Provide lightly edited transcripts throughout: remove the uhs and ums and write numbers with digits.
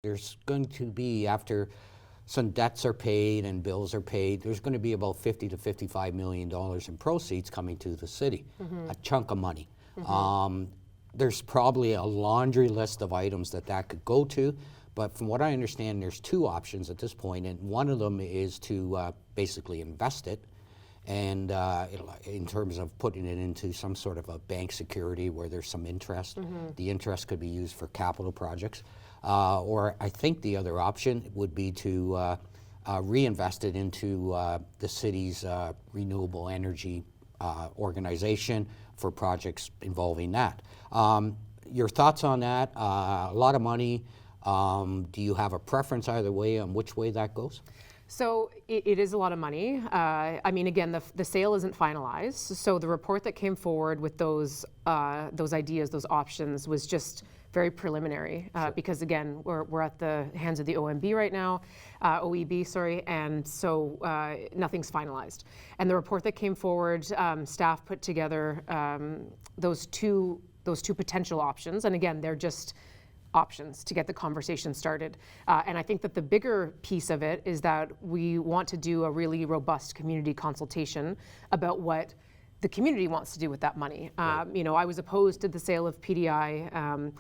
There's going to be, after some debts are paid and bills are paid, there's going to be about $50 to $55 million in proceeds coming to the city, a chunk of money. There's probably a laundry list of items that could go to, but from what I understand, there's two options at this point, and one of them is to basically invest it, and in terms of putting it into some sort of a bank security where there's some interest. The interest could be used for capital projects. Or I think the other option would be to reinvest it into the city's renewable energy organization for projects involving that. Your thoughts on that? A lot of money. Do you have a preference either way on which way that goes? So it is a lot of money. I mean, again, the sale isn't finalized. So the report that came forward with those ideas, those options, was just very preliminary because, again, we're at the hands of the OMB right now, OEB, sorry, and so nothing's finalized. And the report that came forward, staff put together those two potential options, and again, they're just options to get the conversation started. And I think that the bigger piece of it is that we want to do a really robust community consultation about what the community wants to do with that money. You know, I was opposed to the sale of PDI,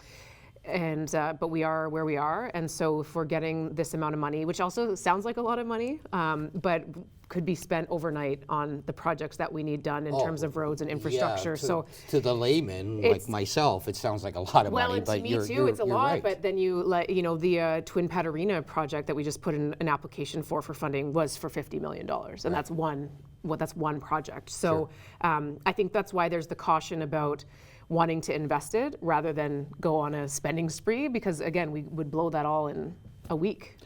but we are where we are, and so if we're getting this amount of money, which also sounds like a lot of money, but could be spent overnight on the projects that we need done in terms of roads and infrastructure. Yeah, to the layman like myself, it sounds like a lot of money. But to me too, it's a lot. Right. But then the Twin Pet Arena project that we just put in an application for funding was for $50 million, and that's one project. So I think that's why there's the caution about wanting to invest it rather than go on a spending spree, because again, we would blow that all in a week.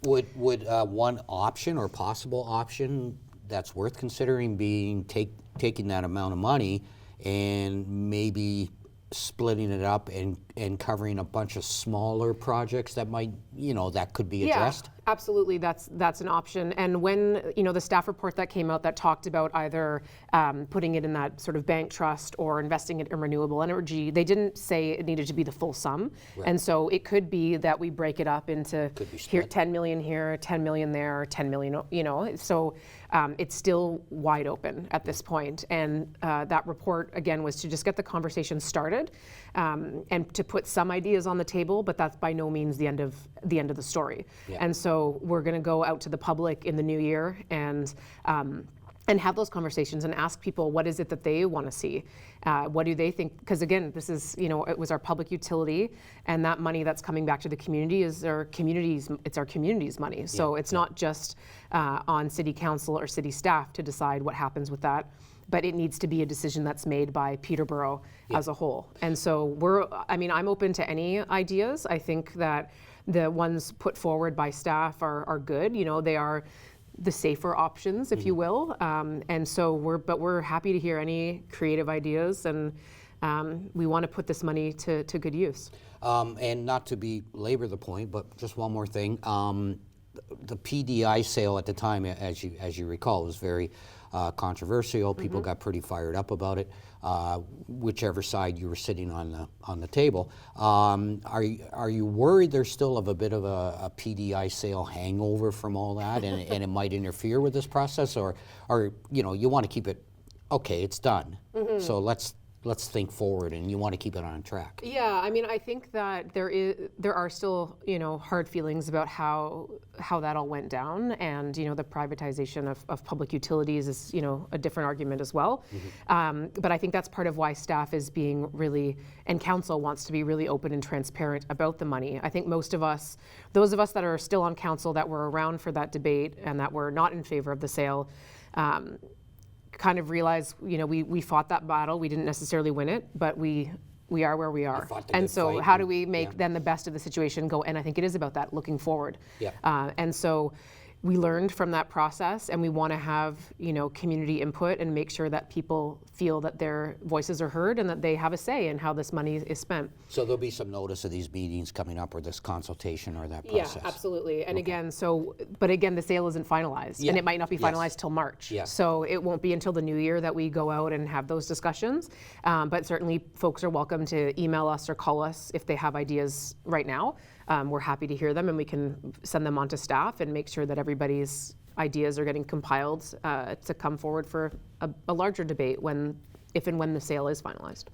Would one option or possible option that's worth considering being taking that amount of money and maybe splitting it up and covering a bunch of smaller projects that might, that could be addressed? Yeah, absolutely, that's an option. And when, the staff report that came out that talked about either putting it in that sort of bank trust or investing it in renewable energy, they didn't say it needed to be the full sum. Right. And so it could be that we break it up into here, 10 million here, 10 million there, 10 million, so it's still wide open at this point. And that report, again, was to just get the conversation started and to put some ideas on the table, but that's by no means the end of the story. Yeah. And so we're going to go out to the public in the new year and have those conversations and ask people what is it that they want to see, what do they think? Because again, this is it was our public utility, and that money that's coming back to the community is our community's money. So it's not just on city council or city staff to decide what happens with that, but it needs to be a decision that's made by Peterborough as a whole. And so I'm open to any ideas. I think that the ones put forward by staff are good. They are the safer options, if you will. And so we're happy to hear any creative ideas, and we want to put this money to good use. And not to belabor the point, but just one more thing. The PDI sale at the time, as you recall, was very controversial. People got pretty fired up about it, whichever side you were sitting on the table. Are you worried there's still a bit of a PDI sale hangover from all that, and it might interfere with this process, or you want to keep it, okay, it's done, so let's think forward, and you want to keep it on track? Yeah, I think that there are still hard feelings about how that all went down, and the privatization of public utilities is a different argument as well. But I think that's part of why staff is being really, and council wants to be really open and transparent about the money. I think most of us, those of us that are still on council that were around for that debate and that were not in favor of the sale, kind of realize, we fought that battle. We didn't necessarily win it, but we are where we are. And so how do we make then the best of the situation go? And I think it is about that, looking forward. Yeah. And so we learned from that process, and we want to have, community input and make sure that people feel that their voices are heard and that they have a say in how this money is spent. So there'll be some notice of these meetings coming up, or this consultation, or that process? Yeah, absolutely. And again, the sale isn't finalized, and it might not be finalized till March. Yeah. So it won't be until the new year that we go out and have those discussions. But certainly folks are welcome to email us or call us if they have ideas right now. we're happy to hear them, and we can send them on to staff and make sure that everybody's ideas are getting compiled to come forward for a larger debate if and when the sale is finalized.